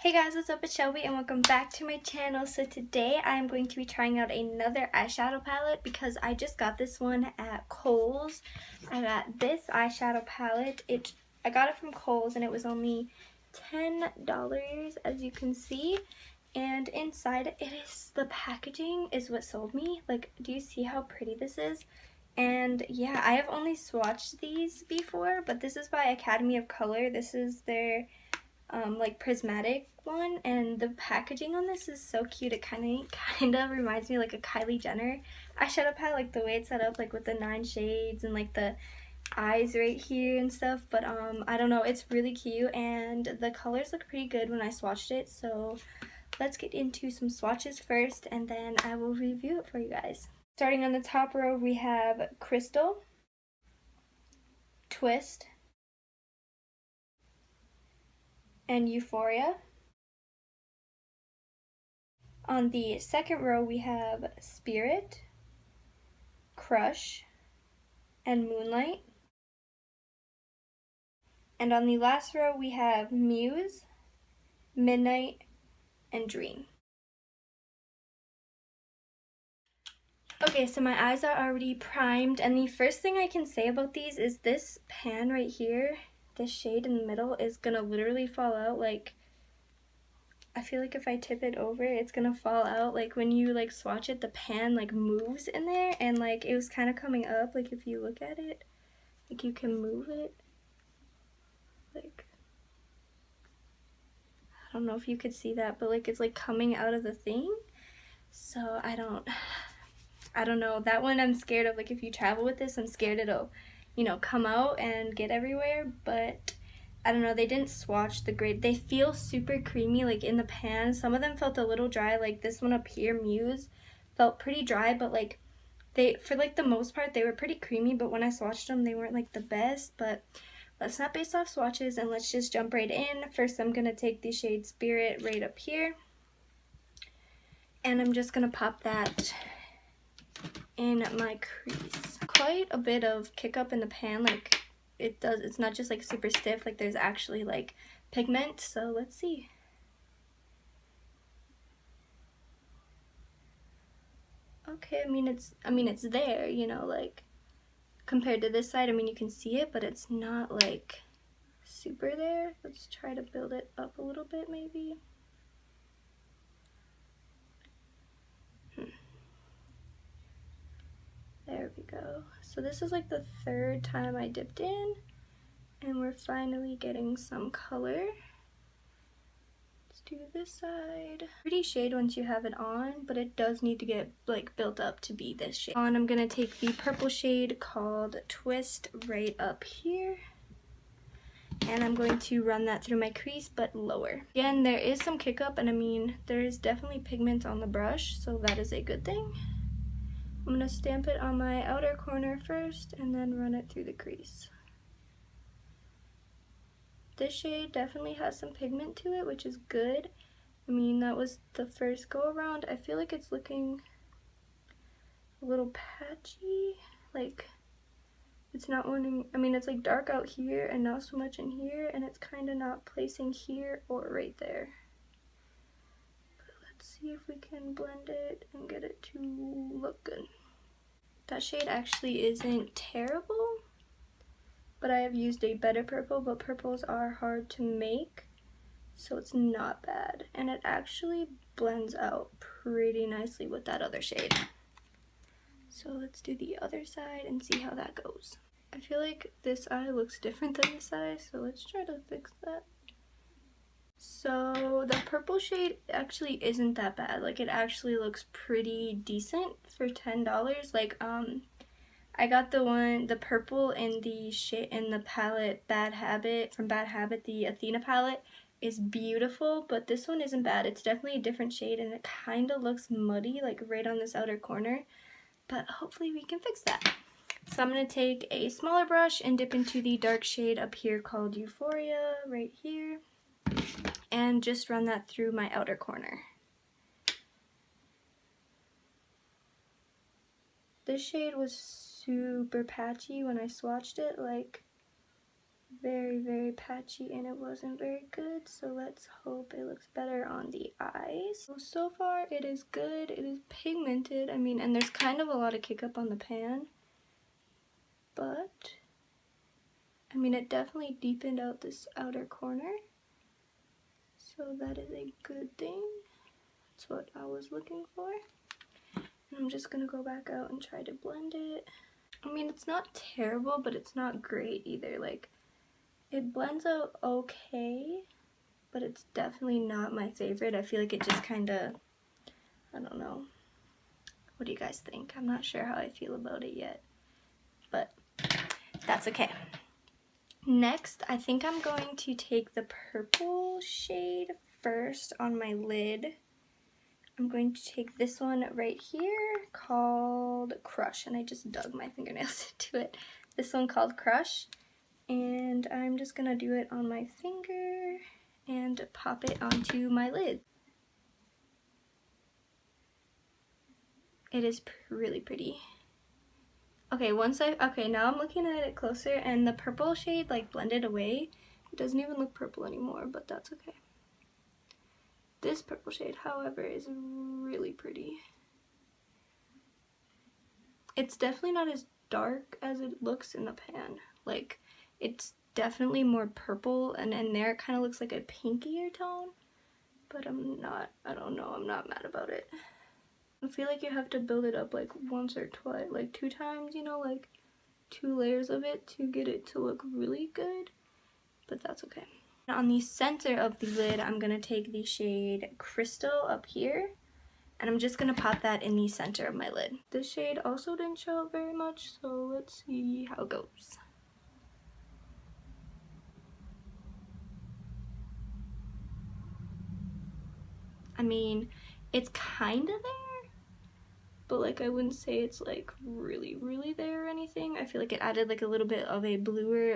Hey guys, what's up? It's Shelby and welcome back to my channel. So today I'm going to be trying out another eyeshadow palette because I just got this one at Khols. I got this eyeshadow palette. I got it from Khols and it was only $10 as you can see. And inside the packaging is what sold me. Like, do you see how pretty this is? And yeah, I have only swatched these before, but this is by Academy of Color. This is their like prismatic one, and the packaging on this is so cute. It kind of reminds me like a Kylie Jenner eyeshadow palette, like the way it's set up, like with the 9 shades and like the eyes right here and stuff. But I don't know, it's really cute and the colors look pretty good when I swatched it. So let's get into some swatches first and then I will review it for you guys. Starting on the top row, we have Crystal, Twist, and Euphoria. On the second row, we have Spirit, Crush, and Moonlight. And on the last row, we have Muse, Midnight, and Dream. Okay, so my eyes are already primed, and the first thing I can say about these is this pan right here, this shade in the middle, is gonna literally fall out. Like, I feel like if I tip it over, it's gonna fall out. Like, when you like swatch it, the pan like moves in there, and like it was kind of coming up. Like, if you look at it, like you can move it. Like, I don't know if you could see that, but like it's like coming out of the thing. So I don't know. That one I'm scared of. Like, if you travel with this, I'm scared it'll, come out and get everywhere. But I don't know, they didn't swatch the grade. They feel super creamy, like in the pan. Some of them felt a little dry, like this one up here, Muse, felt pretty dry, but like for like the most part, they were pretty creamy. But when I swatched them, they weren't like the best. But let's not base off swatches and let's just jump right in. First, I'm gonna take the shade Spirit right up here, and I'm just gonna pop that in my crease. Quite a bit of kick up in the pan, like it's not just like super stiff, like there's actually like pigment. So let's see. Okay, I mean it's there, like compared to this side, I mean you can see it, but it's not like super there. Let's try to build it up a little bit maybe. There we go. So this is like the third time I dipped in, and we're finally getting some color. Let's do this side. Pretty shade once you have it on, but it does need to get like built up to be this shade. I'm gonna take the purple shade called Twist right up here, and I'm going to run that through my crease, but lower. Again, there is some kick up, and I mean there is definitely pigment on the brush, so that is a good thing. I'm going to stamp it on my outer corner first and then run it through the crease. This shade definitely has some pigment to it, which is good. I mean, that was the first go around. I feel like it's looking a little patchy. Like, it's not wanting, I mean, it's like dark out here and not so much in here, and it's kind of not placing here or right there. But let's see if we can blend it and get it to look good. That shade actually isn't terrible, but I have used a better purple, but purples are hard to make, so it's not bad. And it actually blends out pretty nicely with that other shade. So let's do the other side and see how that goes. I feel like this eye looks different than this eye, so let's try to fix that. So the purple shade actually isn't that bad. Like, it actually looks pretty decent for $10. Like, I got the purple in the palette Bad Habit, from Bad Habit, the Athena palette is beautiful, but this one isn't bad. It's definitely a different shade, and it kind of looks muddy, like right on this outer corner, but hopefully we can fix that. So I'm going to take a smaller brush and dip into the dark shade up here called Euphoria, right here, and just run that through my outer corner. This shade was super patchy when I swatched it. Like, very, very patchy and it wasn't very good. So let's hope it looks better on the eyes. So far it is good. It is pigmented. I mean, and there's kind of a lot of kick up on the pan. But, I mean, it definitely deepened out this outer corner. So that is a good thing. That's what I was looking for. And I'm just gonna go back out and try to blend it. I mean, it's not terrible, but it's not great either. Like, it blends out okay, but it's definitely not my favorite. I feel like it just kind of, I don't know. What do you guys think? I'm not sure how I feel about it yet, but that's okay. Next, I think I'm going to take the purple shade first on my lid. I'm going to take this one right here called Crush, and I just dug my fingernails into it. This one called Crush, and I'm just gonna do it on my finger and pop it onto my lid. It is really pretty. Okay, now I'm looking at it closer, and the purple shade like blended away. It doesn't even look purple anymore, but that's okay. This purple shade, however, is really pretty. It's definitely not as dark as it looks in the pan. Like, it's definitely more purple, and in there it kind of looks like a pinkier tone. But I'm not mad about it. I feel like you have to build it up like once or twice, like 2 times, you know, like 2 layers of it to get it to look really good. But that's okay. On the center of the lid, I'm going to take the shade Crystal up here, and I'm just going to pop that in the center of my lid. This shade also didn't show up very much, so let's see how it goes. I mean, it's kind of there, but like I wouldn't say it's like really, really there or anything. I feel like it added like a little bit of a bluer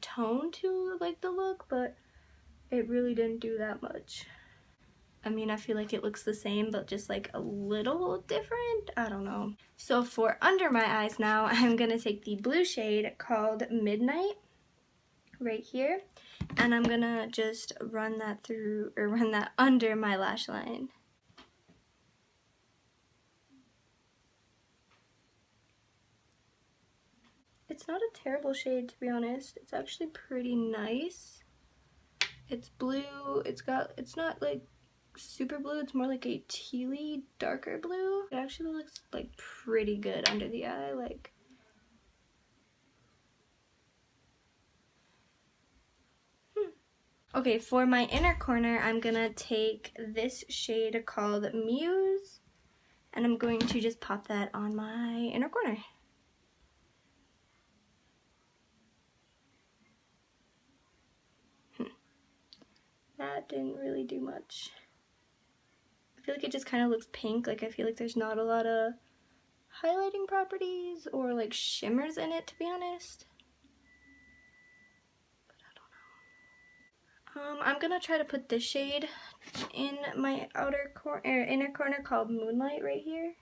tone to like the look, but it really didn't do that much. I mean, I feel like it looks the same, but just like a little different. I don't know. So for under my eyes now, I'm gonna take the blue shade called Midnight right here, and I'm gonna just run that under my lash line. It's not a terrible shade, to be honest. It's actually pretty nice. It's blue. It's not like super blue. It's more like a tealy, darker blue. It actually looks like pretty good under the eye. Like, Okay, for my inner corner, I'm gonna take this shade called Muse, and I'm going to just pop that on my inner corner. That didn't really do much. I feel like it just kind of looks pink. Like, I feel like there's not a lot of highlighting properties or like shimmers in it, to be honest. But I don't know. I'm gonna try to put this shade in my inner corner called Moonlight right here.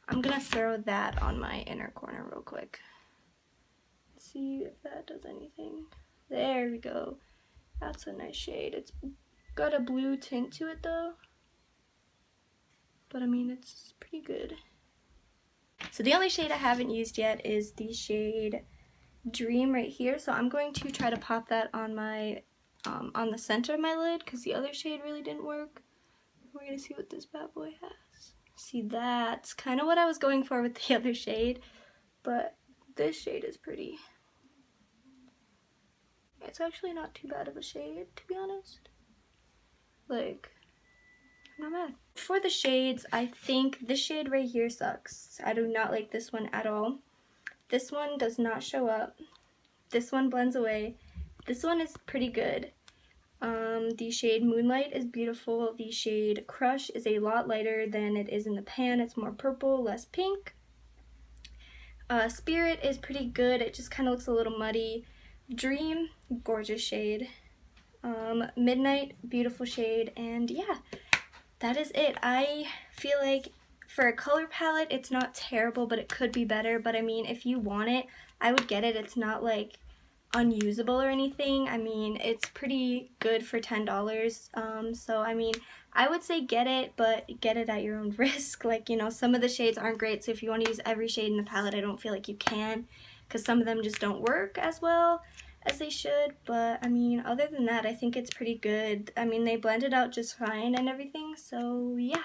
I'm gonna throw that on my inner corner real quick. See if that does anything. There we go. That's a nice shade. It's got a blue tint to it though, but I mean, it's pretty good. So the only shade I haven't used yet is the shade Dream right here, so I'm going to try to pop that on my on the center of my lid, because the other shade really didn't work. We're gonna see what this bad boy has. See, that's kind of what I was going for with the other shade, but this shade is pretty. It's actually not too bad of a shade, to be honest. Like, I'm not mad. For the shades, I think this shade right here sucks. I do not like this one at all. This one does not show up. This one blends away. This one is pretty good. The shade Moonlight is beautiful. The shade Crush is a lot lighter than it is in the pan. It's more purple, less pink. Spirit is pretty good. It just kind of looks a little muddy. Dream, gorgeous shade. Midnight, beautiful shade. And yeah, that is it. I feel like for a color palette, it's not terrible, but it could be better. But I mean, if you want it, I would get it. It's not like unusable or anything. I mean, it's pretty good for $10. So I mean, I would say get it, but get it at your own risk. Like, you know, some of the shades aren't great, so if you want to use every shade in the palette, I don't feel like you can, because some of them just don't work as well as they should. But I mean, other than that, I think it's pretty good. I mean, they blended out just fine and everything, so yeah.